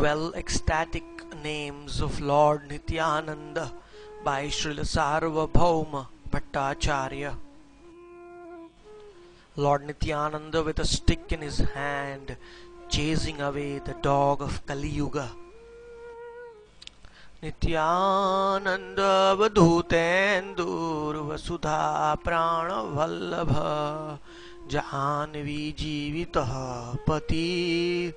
12 ecstatic names of Lord Nityananda by Srila Sarvabhauma Bhattacharya. Lord Nityananda with a stick in his hand, chasing away the dog of Kali Yuga. Nityananda Vadhutendur Vasudha Prana Vallabha Janvi Jivitah Pati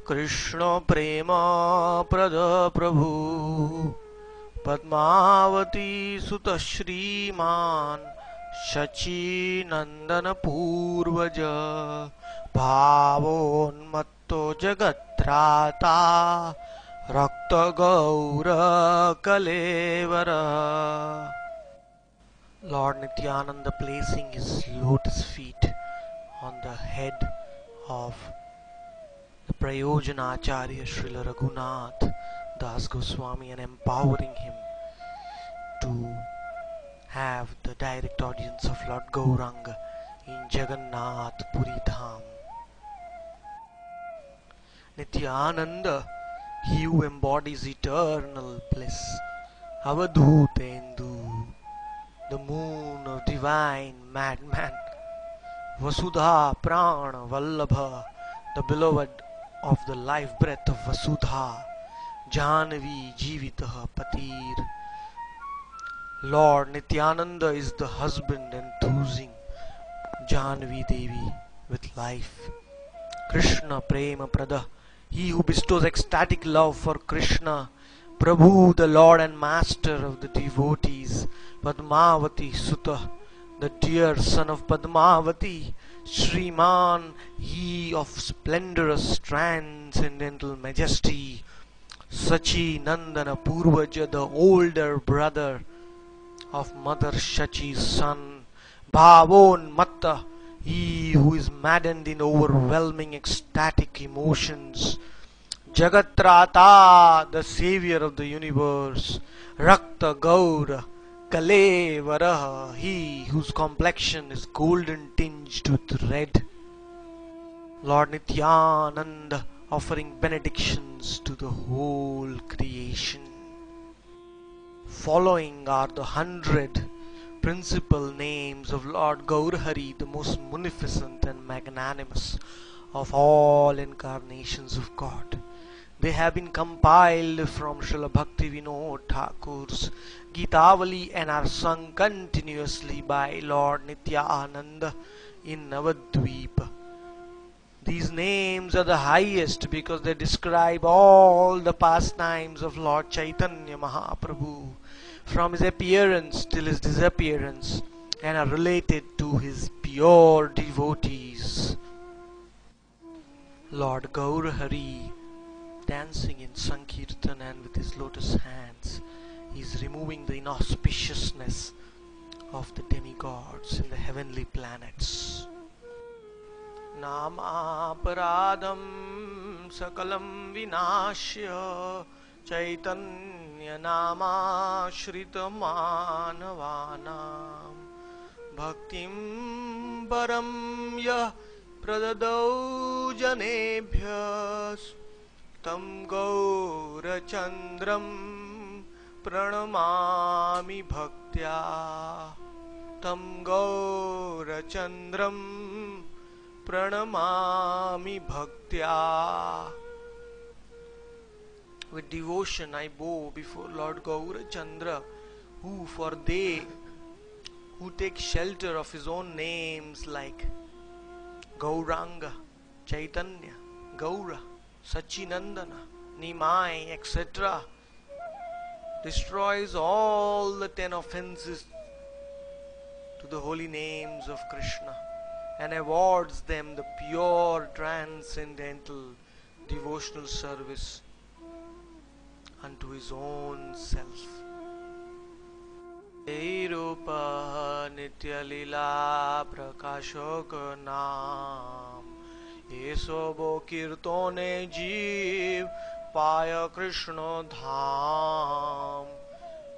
Krishna Prema Prada Prabhu Padmavati Sutta Shriman Shachi Nandana Purvaja Bhavonmatto Jagatrata Rakta Gaura Kalevara. Lord Nityananda placing his lotus feet on the head of the Prayojana Acharya Srila Raghunath Das Goswami and empowering him to have the direct audience of Lord Gauranga in Jagannath Puri Dham. Nityananda, he who embodies eternal bliss, Avadhutendu, the moon of divine madman, Vasudha Prana Vallabha, the beloved of the life breath of Vasudha, Janvi Jivitah Patir. Lord Nityananda is the husband enthusing Janvi Devi with life. Krishna Prema Prada, he who bestows ecstatic love for Krishna, Prabhu, the Lord and Master of the devotees, Padmavati Sutta, the dear son of Padmavati, Shriman, he of splendorous transcendental majesty, Sachi Nandana Purvaja, the older brother of Mother Shachi's son, Bhavon Matta, he who is maddened in overwhelming ecstatic emotions, Jagatrata, the savior of the universe, Rakta Gaura Kalevara, he whose complexion is golden tinged with red. Lord Nityananda offering benedictions to the whole creation. Following are the 100 principal names of Lord Gaurahari, the most munificent and magnanimous of all incarnations of God. They have been compiled from Srila Bhakti Vinod Thakur's Gitavali and are sung continuously by Lord Nityananda in Navadvipa. These names are the highest because they describe all the pastimes of Lord Chaitanya Mahaprabhu from his appearance till his disappearance and are related to his pure devotees. Lord Gaurahari, dancing in Sankirtan and with his lotus hands, is removing the inauspiciousness of the demigods in the heavenly planets. Namaparadam sakalam vinashya Chaitanya nama shrita manavanam Bhaktim param yah pradadau janebhyas Tam gaurachandram pranamami bhaktya Tam gaurachandram pranamami bhaktya. With devotion I bow before Lord Gaurachandra, who for they who take shelter of his own names like Gauranga, Chaitanya, Gaura, Sachinandana, Nimai, etc., destroys all the 10 offenses to the holy names of Krishna and awards them the pure transcendental devotional service unto his own self. Rupa Nitya Lila Prakashok Naam Yesobo Kirtone Jeev Paya Krishna Dham.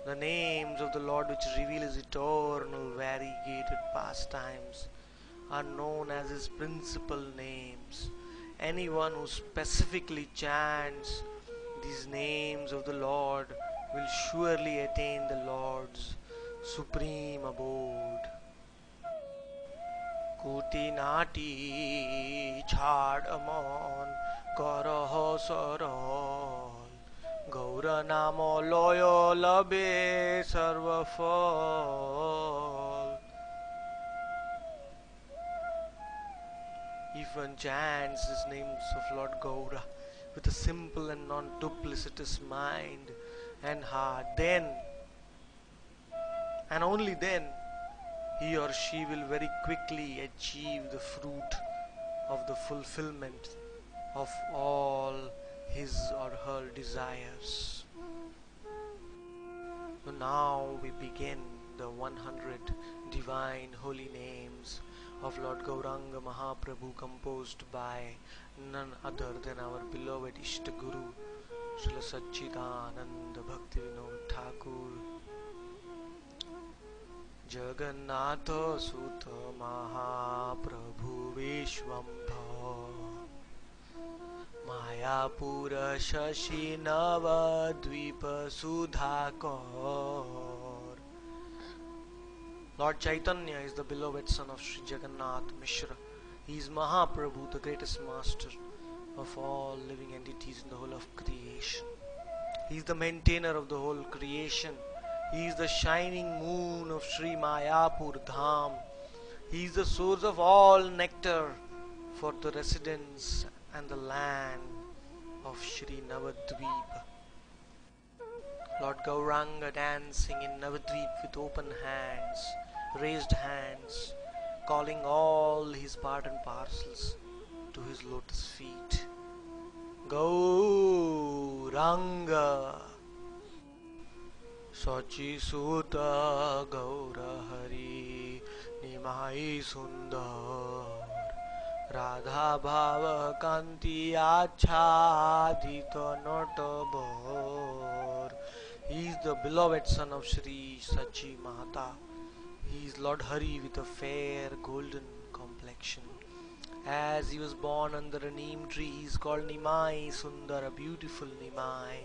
The names of the Lord which reveal his eternal variegated pastimes are known as his principal names. Anyone who specifically chants these names of the Lord will surely attain the Lord's supreme abode. Kuti nati chhad amon karaho saral Gaura namo loyo labe sarva phal. If one chants these names of Lord Gaura with a simple and non-duplicitous mind and heart, then and only then he or she will very quickly achieve the fruit of the fulfillment of all his or her desires. So now we begin the 100 divine holy names of Lord Gauranga Mahaprabhu, composed by none other than our beloved Ishta Guru Srila Satchidananda Bhaktivinoda Thakur. Jagannatha Sutta Mahaprabhu Vishwambhar Mayapura Shashi Navadvipa Sudhakar. Lord Chaitanya is the beloved son of Sri Jagannath Mishra. He is Mahaprabhu, the greatest master of all living entities in the whole of creation. He is the maintainer of the whole creation. He is the shining moon of Sri Mayapur Dham. He is the source of all nectar for the residents and the land of Sri Navadvip. Lord Gauranga dancing in Navadvip with open hands, raised hands, calling all his part and parcels to his lotus feet. Gauranga Sachi Sutta Gaura Hari Nimai Sundar Radha Bhava Kanti Achadita Notabor. He is the beloved son of Sri Sachi Mata. He is Lord Hari with a fair golden complexion. As he was born under a neem tree, he is called Nimai Sundar, a beautiful Nimai.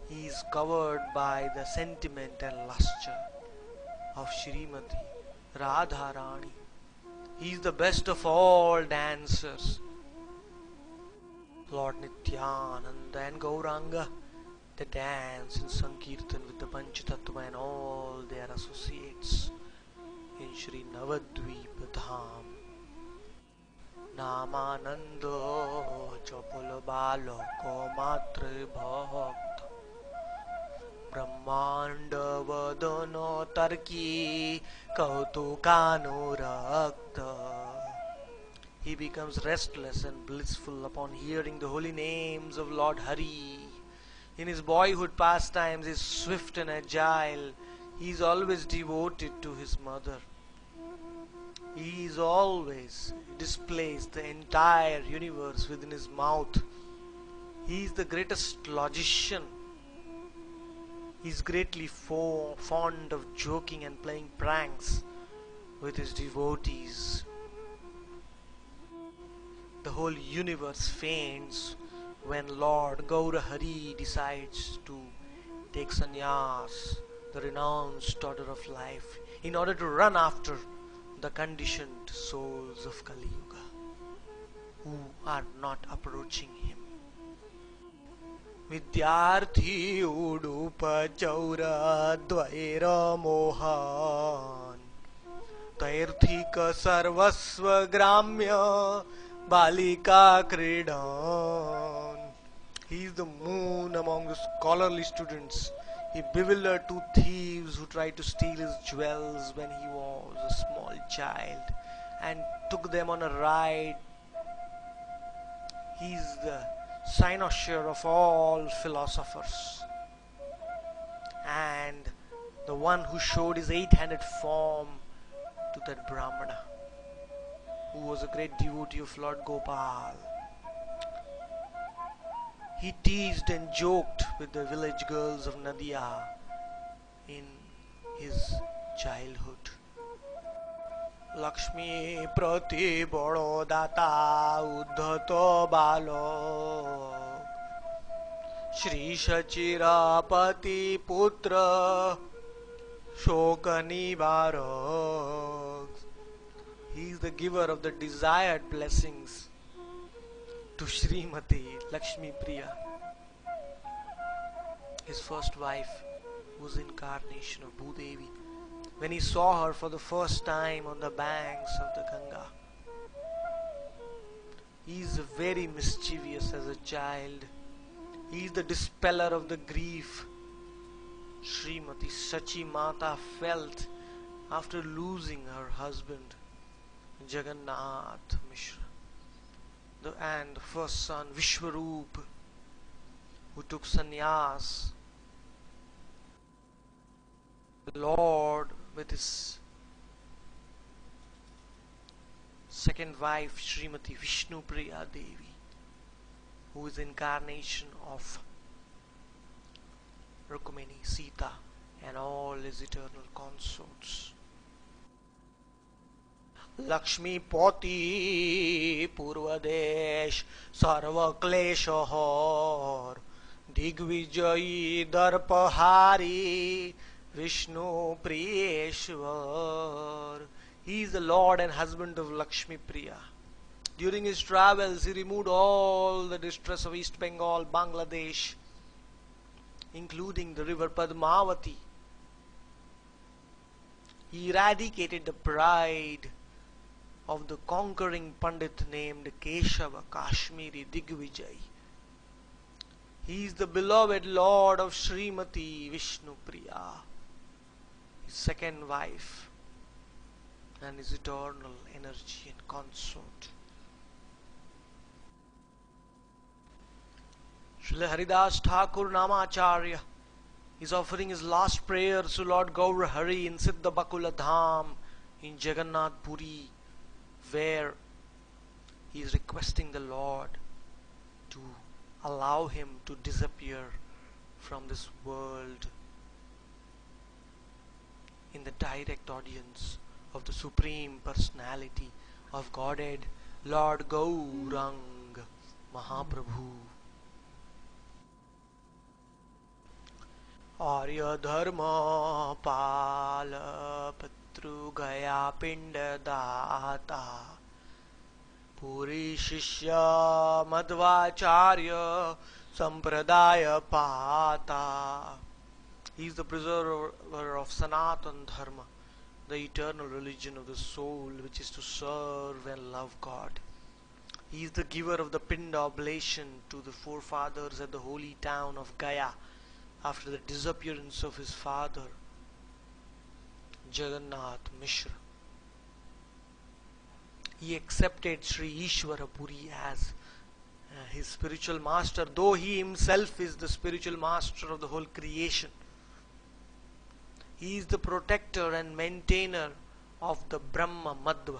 He is covered by the sentiment and lustre of Shrimati Radharani. He is the best of all dancers. Lord Nityananda and Gauranga, they dance in Sankirtan with the Panchatattva and all their associates in Sri Navadvip Dham. Namanando Chapul Balako Matre Bhakta Brahmanda Vadano Tarki Kautukanurakta. He becomes restless and blissful upon hearing the holy names of Lord Hari. In his boyhood pastimes, he is swift and agile. He is always devoted to his mother. He is always displays the entire universe within his mouth. He is the greatest logician. He is greatly fond of joking and playing pranks with his devotees. The whole universe faints when Lord Gaurahari decides to take sannyas, the renounced order of life, in order to run after the conditioned souls of Kali Yuga who are not approaching him. Vidyarthi udupa chaura dvaira mohan Tairthika sarvasva gramya balika kridan. He is the moon among the scholarly students. He bewildered two thieves who tried to steal his jewels when he was a small child and took them on a ride. He is the cynosure of all philosophers and the one who showed his eight-handed form to that Brahmana who was a great devotee of Lord Gopal. He teased and joked with the village girls of Nadia in his childhood. Lakshmi prati bado data uddhato balo Shri Shachirapati Putra Shokanivarak. He is the giver of the desired blessings to Srimati Lakshmi Priya, his first wife, whose incarnation of Bhudevi. When he saw her for the first time on the banks of the Ganga, he is very mischievous as a child. He is the dispeller of the grief Srimati Sachi Mata felt after losing her husband Jagannath Mishra, and the first son Vishwaroop, who took sannyas. The Lord with his second wife Srimati Vishnu Priya Devi, who is incarnation of Rukmini, Sita and all his eternal consorts. Lakshmi Poti Purvadesh Sarva Kleshahar Digvijayi Darpahari Vishnu Priyeshwar. He is the Lord and husband of Lakshmi Priya. During his travels, he removed all the distress of East Bengal, Bangladesh, including the river Padmavati. He eradicated the pride of the conquering Pandit named Keshava Kashmiri Digvijay. He is the beloved Lord of Srimati Vishnu Priya, his second wife, and his eternal energy and consort. Srila Haridas Thakur Namacharya is offering his last prayers to Lord Gaur Hari in Siddha Bakula Dham in Jagannath Puri, where he is requesting the Lord to allow him to disappear from this world in the direct audience of the Supreme Personality of Godhead, Lord Gaurang Mahaprabhu. Arya Dharma Pala Patru Gaya Pinda Data Puri Shishya Madhvacharya Sampradaya Pata. He is the preserver of Sanatan Dharma, the eternal religion of the soul, which is to serve and love God. He is the giver of the Pinda oblation to the forefathers at the holy town of Gaya after the disappearance of his father Jagannath Mishra. He accepted Sri Ishvara Puri as his spiritual master, though he himself is the spiritual master of the whole creation. He is the protector and maintainer of the Brahma Madhva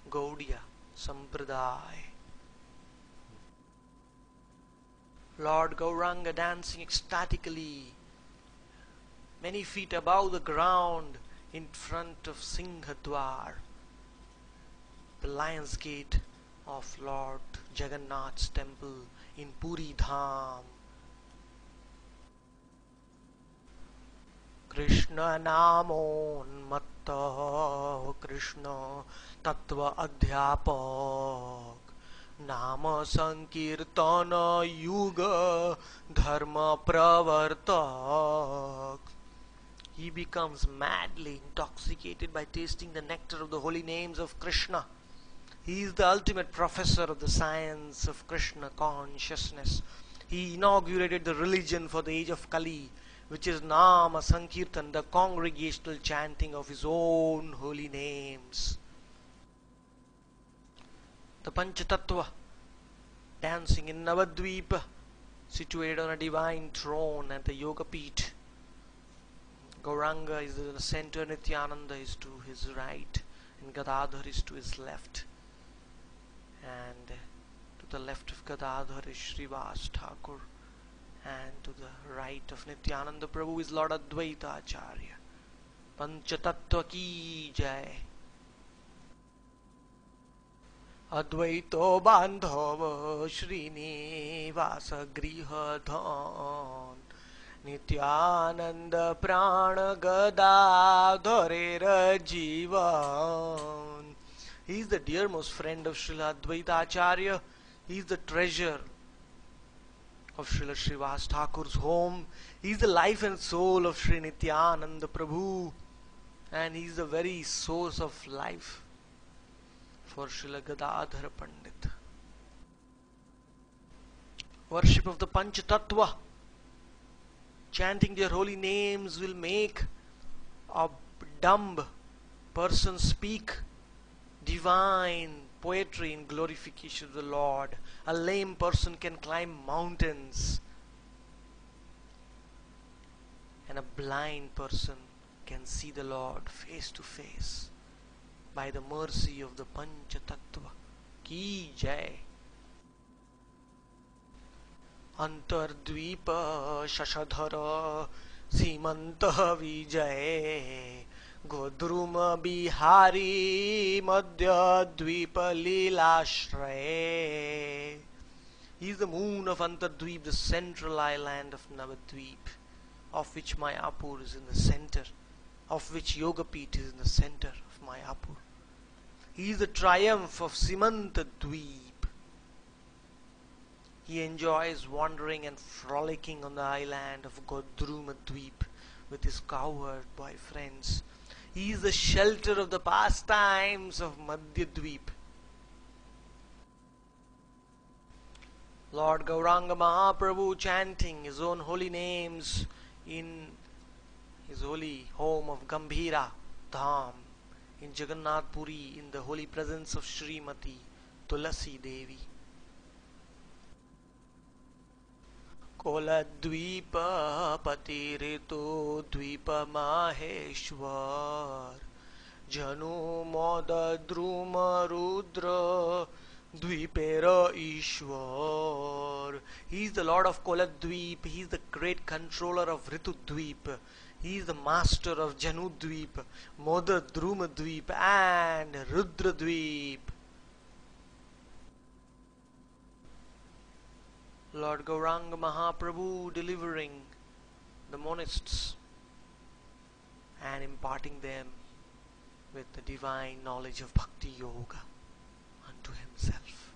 Gaudiya Sampradaya. Lord Gauranga dancing ecstatically many feet above the ground in front of Singhadwar, the Lion's Gate of Lord Jagannath's temple in Puri Dham. Krishna Namonmatta Krishna Tattva Adhyapak Nama Sankirtana Yuga Dharma Pravartak. He becomes madly intoxicated by tasting the nectar of the holy names of Krishna. He is the ultimate professor of the science of Krishna consciousness. He inaugurated the religion for the age of Kali, which is Nama Sankirtan, the congregational chanting of his own holy names. The Panchatattva, dancing in Navadvipa, situated on a divine throne at the Yoga Peeth. Gauranga is the center, Nityananda is to his right, and Gadadhar is to his left. And to the left of Gadadhar is Srivas Thakur, and to the right of Nityananda Prabhu is Lord Advaita Acharya. Panchatattva ki jai. अद्वैतो बांधव श्रीनिवास गृहधन नित्यानंद प्राण गदाधरेर जीवन. He is the dearmost friend of Srila Advaita Acharya. He is the treasure of Srila Srivas Thakur's home. He is the life and soul of Sri Nityananda Prabhu, and he is the very source of life for Srila Gadadhar Pandit. Worship of the Panch Tattva, chanting their holy names will make a dumb person speak divine poetry in glorification of the Lord. A lame person can climb mountains, and a blind person can see the Lord face to face by the mercy of the Pancha Tattva. Ki Jai. अंतर्द्वीप Shashadhar सीमंत विजय गोद्रुम बिहारी मध्य द्वीप लीलाश्रय. He is the moon of Antardweep, the central island of Navadweep, of which Mayapur is in the center, of which Yogapeeth is in the center of Mayapur. He is the triumph of Simantadweep. He enjoys wandering and frolicking on the island of Godrumadweep with his cowherd boy friends. He is the shelter of the pastimes of Madhyadweep. Lord Gauranga Mahaprabhu chanting his own holy names in his holy home of Gambhira Dham in Jagannath Puri in the holy presence of Srimati Tulasi Devi. कोलद्वीप पतिरितु द्वीप माहेश्वर जनु मोद द्रुम रुद्र द्वीपेर ईश्वर. He is the Lord of Koladweep. He is the great controller of Ritudweep. He is the master of Janudweep, Moda Drumadweep and Rudradweep. Lord Gauranga Mahaprabhu delivering the monists and imparting them with the divine knowledge of Bhakti Yoga unto himself.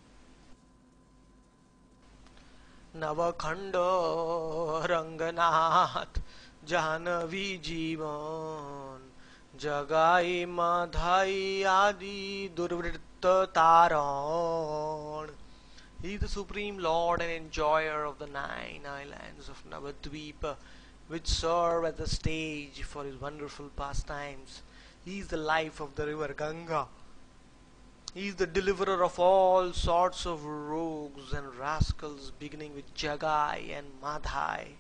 Navakhanda Ranganath Jahnavi Jeevan Jagai Madhai Adi Durvritta Taran. He is the Supreme Lord and enjoyer of the 9 islands of Navadweep, which serve as a stage for his wonderful pastimes. He is the life of the river Ganga. He is the deliverer of all sorts of rogues and rascals, beginning with Jagai and Madhai.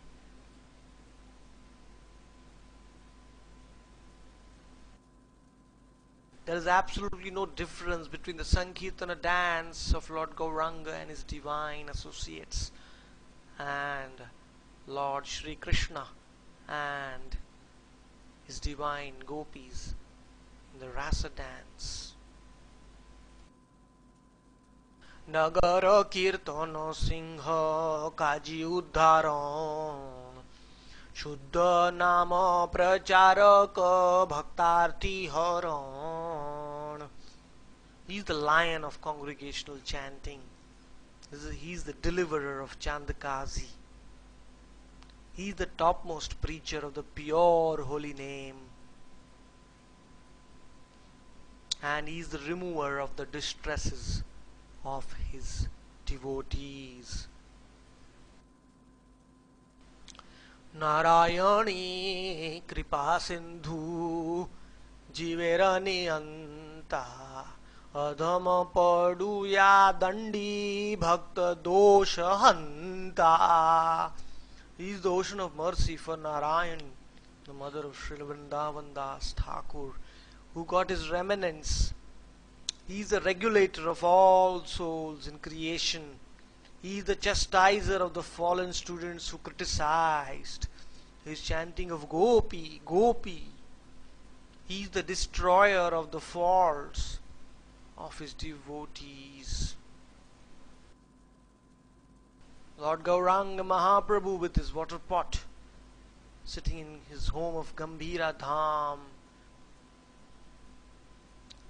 There is absolutely no difference between the Sankirtana dance of Lord Gauranga and his divine associates and Lord Shri Krishna and his divine gopis in the Rasa dance. Nagara Kirtana Singha Kaji Uddharan Shuddha Nama Pracharaka Bhaktarthi Haran. He is the lion of congregational chanting. He is the deliverer of Chandakazi. He is the topmost preacher of the pure holy name. And he is the remover of the distresses of his devotees. Narayani Kripa Sindhu Jivera Niyanta Adhama Paduya Dandi Bhakta Dosha Hanta. He is the ocean of mercy for Narayan, the mother of Srila Vrindavan Das Thakur, who got his remnants. He is the regulator of all souls in creation. He is the chastiser of the fallen students who criticized his chanting of Gopi, Gopi. He is the destroyer of the faults of his devotees. Lord Gauranga Mahaprabhu with his water pot, sitting in his home of Gambhira Dham.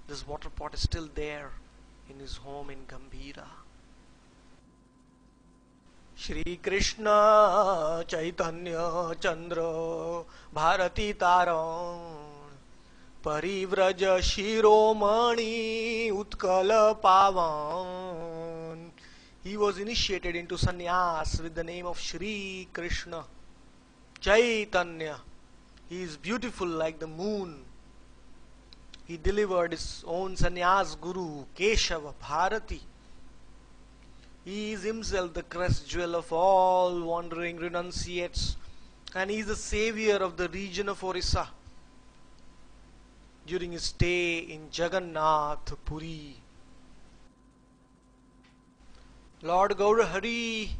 This water pot is still there in his home in Gambhira. Shri Krishna Chaitanya Chandra Bharati Taran Parivraj Shiromani Utkala Pavan. He was initiated into sannyas with the name of Shri Krishna Chaitanya. He is beautiful like the moon. He delivered his own sannyas guru Keshava Bharati. He is himself the crest jewel of all wandering renunciates, and he is the savior of the region of Orissa. During his stay in Jagannath Puri, Lord Gaurahari,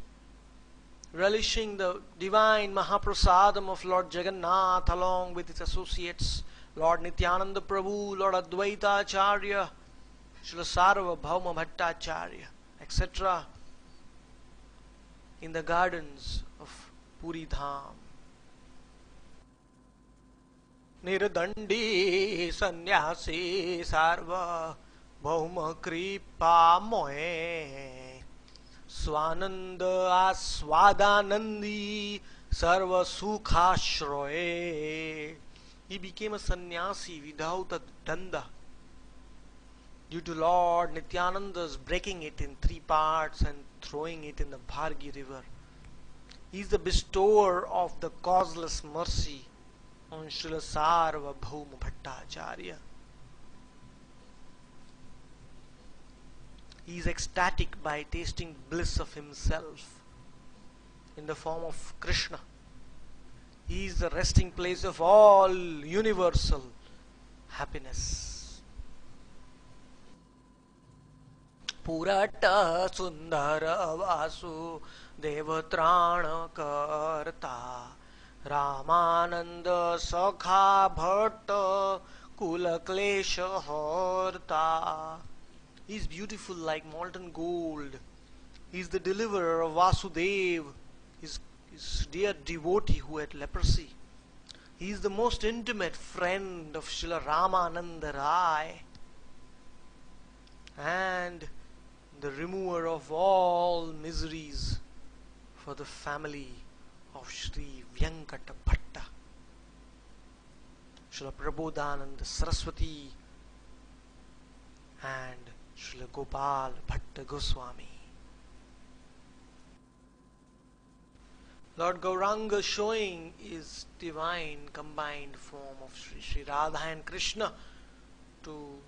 relishing the divine Mahaprasadam of Lord Jagannath along with his associates, Lord Nityananda Prabhu, Lord Advaita Acharya, Srila Sarvabhauma Bhattacharya, etc., in the gardens of Puri Dham. Nirdandi sannyasi sarva bhauma kripa mohe swananda aswadanandi sarva sukhashroye. He became a sannyasi without a danda due to Lord Nityananda's breaking it in 3 parts and throwing it in the Bhargi river. He is the bestower of the causeless mercy on Srila Sarvabhauma Bhattacharya. He is ecstatic by tasting bliss of himself in the form of Krishna. He is the resting place of all universal happiness. Purata Sundara Vasu Devatrana Karta Ramananda Sakha Bhatta Kula Klesha Harta. He is beautiful like molten gold. He is the deliverer of Vasudev, his dear devotee who had leprosy. He is the most intimate friend of Srila Ramananda Rai and the remover of all miseries for the family of Sri Vyankata Bhatta. Srila Prabodhananda Saraswati and Srila Gopal Bhatta Goswami. Lord Gauranga showing his divine combined form of Sri Radha and Krishna to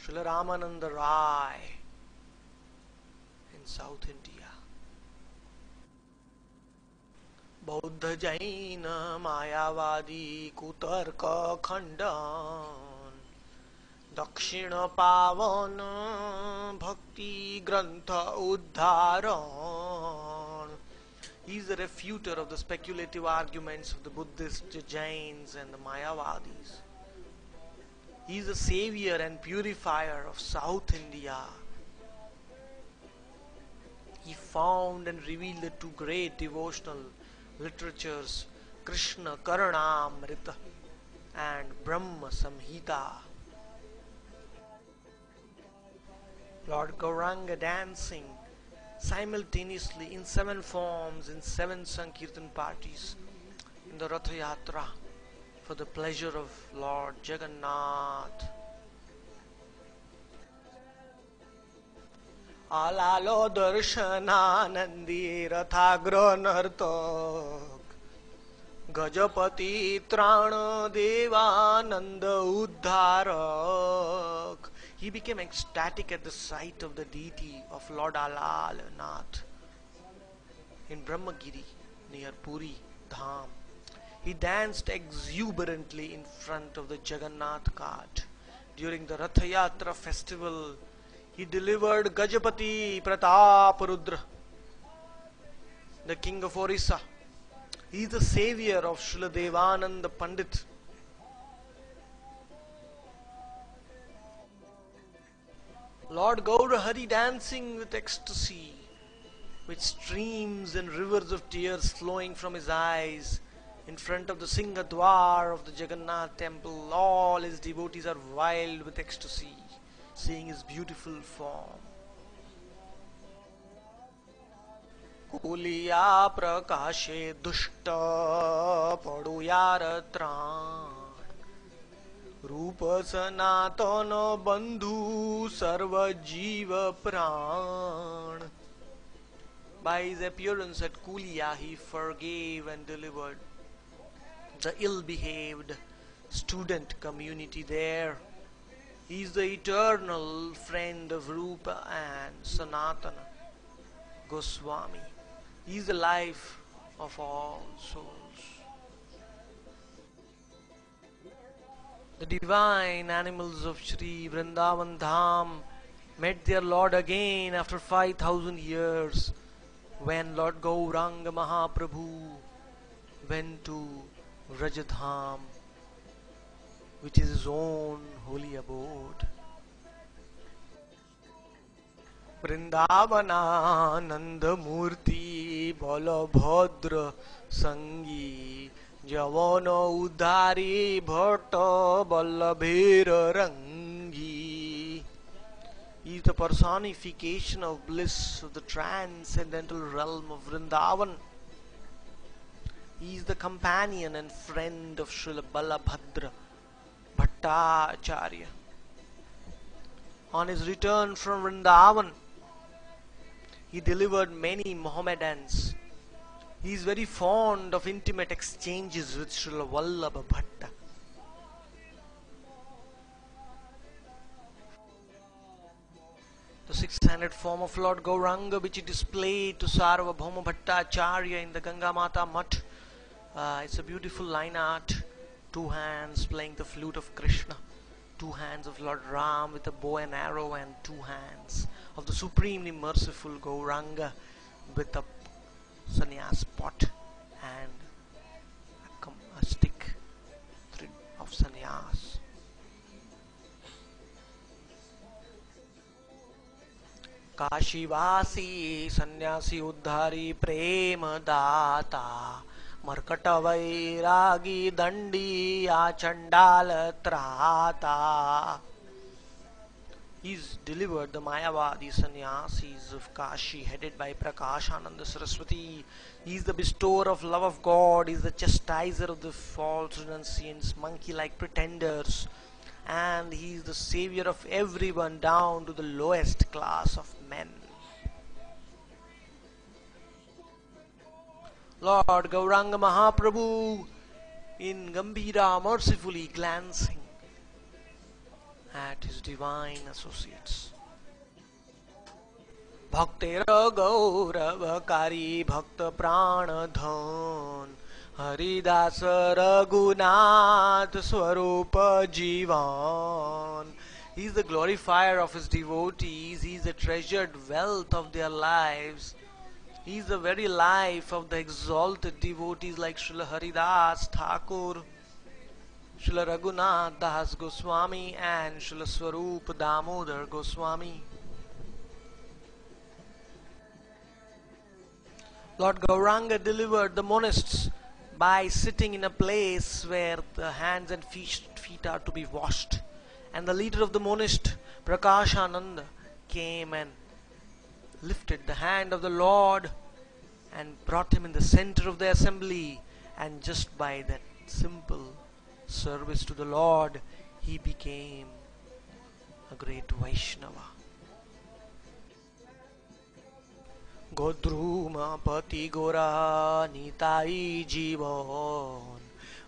Srila Ramananda Rai in South India. Bauddha Jaina Mayavadi Kutarka Khandan Dakshina Pavan Bhakti Grantha Uddharan. He is a refuter of the speculative arguments of the Buddhists, the Jains and the Mayavadis. He is the savior and purifier of South India. He found and revealed the 2 great devotional literatures, Krishna Karanamrita and Brahma Samhita. Lord Gauranga dancing simultaneously in 7 forms in 7 Sankirtan parties in the Ratha Yatra for the pleasure of Lord Jagannath. Alalo darshananandi rathagra nartak Gajapati trana devananda uddharak. He became ecstatic at the sight of the deity of Lord Alal Nath in Brahmagiri near Puri Dham. He danced exuberantly in front of the Jagannath cart. During the Ratha Yatra festival, he delivered Gajapati Prataparudra, the king of Orissa. He is the savior of Srila Devananda Pandit. Lord Gaurahari dancing with ecstasy, with streams and rivers of tears flowing from his eyes, in front of the Singadwar of the Jagannath temple. All his devotees are wild with ecstasy, seeing his beautiful form. कुलिया प्रकाशे दुष्ट पडुयार त्राण रूप सनातन बंधु सर्व जीव प्राण. By his appearance at Kulia, he forgave and delivered the ill-behaved student community there. He is the eternal friend of Rupa and Sanatana Goswami. He is the life of all souls. The divine animals of Sri Vrindavan Dham met their Lord again after 5,000 years when Lord Gauranga Mahaprabhu went to Rajadham, which is his own holy abode. वृंदावनानंद मूर्ति बलभद्र संगी जवन उदारी भट्ट बल्लभेर रंगी. He is the personification of bliss of the transcendental realm of Vrindavan. He is the companion and friend of Srila Balabhadra Bhattacharya. On his return from Vrindavan, he delivered many Mohammedans. He is very fond of intimate exchanges with Srila Vallabha Bhatta. The six-handed form of Lord Gauranga, which he displayed to Sarvabhauma Bhattacharya in the Ganga Mata Mutt, it's a beautiful line art. Two hands playing the flute of Krishna, two hands of Lord Ram with a bow and arrow, and two hands of the supremely merciful Gauranga with a sannyas pot and a stick of sannyas. काशीवासी सन्यासी उद्धारी प्रेम दाता मरकट वैरागी दंडी आचंडाल त्राता. He's delivered the Mayavadi sannyasis of Kashi headed by Prakashananda Saraswati. He's the bestower of love of God. He's the chastiser of the false renunciants, monkey-like pretenders. And he's the savior of everyone down to the lowest class of men. Lord Gauranga Mahaprabhu in Gambhira mercifully glancing at his divine associates. Bhaktera Gauravakari Bhakta Pranadhan Haridasa Raghunath Swarupa Jivan. He is the glorifier of his devotees. He is the treasured wealth of their lives. He is the very life of the exalted devotees like Srila Haridas Thakur, Srila Raghunath Das Goswami and Srila Swarup Damodar Goswami. Lord Gauranga delivered the monists by sitting in a place where the hands and feet are to be washed. And the leader of the monist, Prakashananda, came and lifted the hand of the Lord and brought him in the center of the assembly. And just by that simple service to the Lord, he became a great Vaishnava. Godruma Pati Gora Nitai Jivan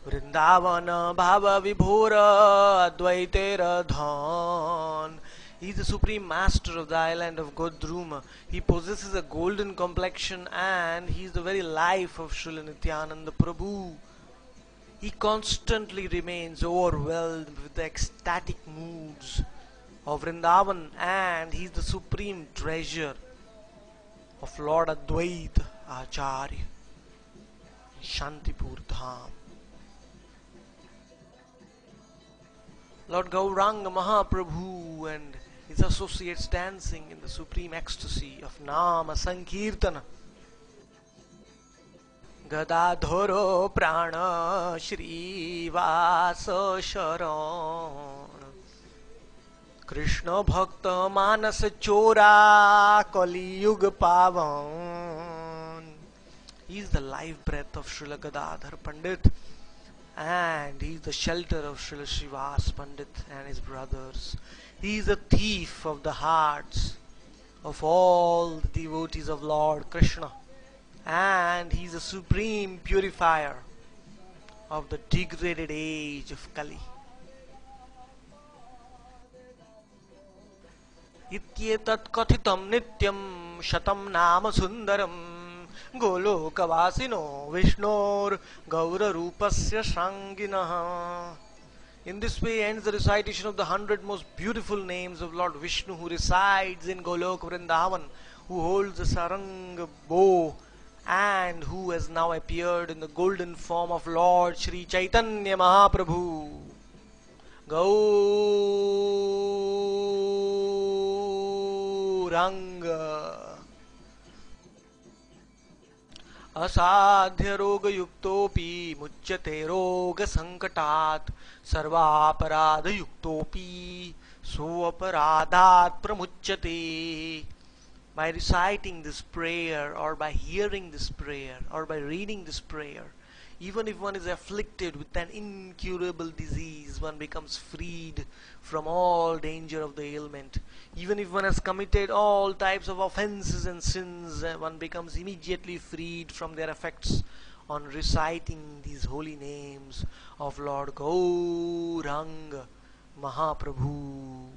Vrindavana Bhava Vibhora Advaitera Dhan. He is the supreme master of the island of Godruma. He possesses a golden complexion and he is the very life of Srila Nityananda Prabhu. He constantly remains overwhelmed with the ecstatic moods of Vrindavan, and he is the supreme treasure of Lord Advaita Acharya in Shantipur Dham. Lord Gauranga Mahaprabhu and His associates dancing in the supreme ecstasy of Nama Sankirtana. Gadadharo Prana Shri Vasa Sharan Krishna Bhakta Manas Chora Kali Yuga Pavan. He is the life breath of Srila Gadadhar Pandit, and he is the shelter of Srila Srivas Pandit and his brothers. He is a thief of the hearts of all the devotees of Lord Krishna, and he is a supreme purifier of the degraded age of Kali. इत्येतत् कथितं नित्यं शतं नाम सुन्दरं गोलोकवासिनो विष्णोर्गौररूपस्य शाङ्गिनः. In this way ends the recitation of the 100 most beautiful names of Lord Vishnu, who resides in Golok Vrindavan, who holds the sarang bow, and who has now appeared in the golden form of Lord Shri Chaitanya Mahaprabhu. Gauranga. असाध्य रोग युक्तोपि मुच्यते रोग संकटात् सर्वापराध युक्तोपि सोऽपराधात् प्रमुच्यते. By reciting this prayer, or by hearing this prayer, or by reading this prayer, even if one is afflicted with an incurable disease, one becomes freed from all danger of the ailment. Even if one has committed all types of offenses and sins, one becomes immediately freed from their effects on reciting these holy names of Lord Gauranga Mahaprabhu.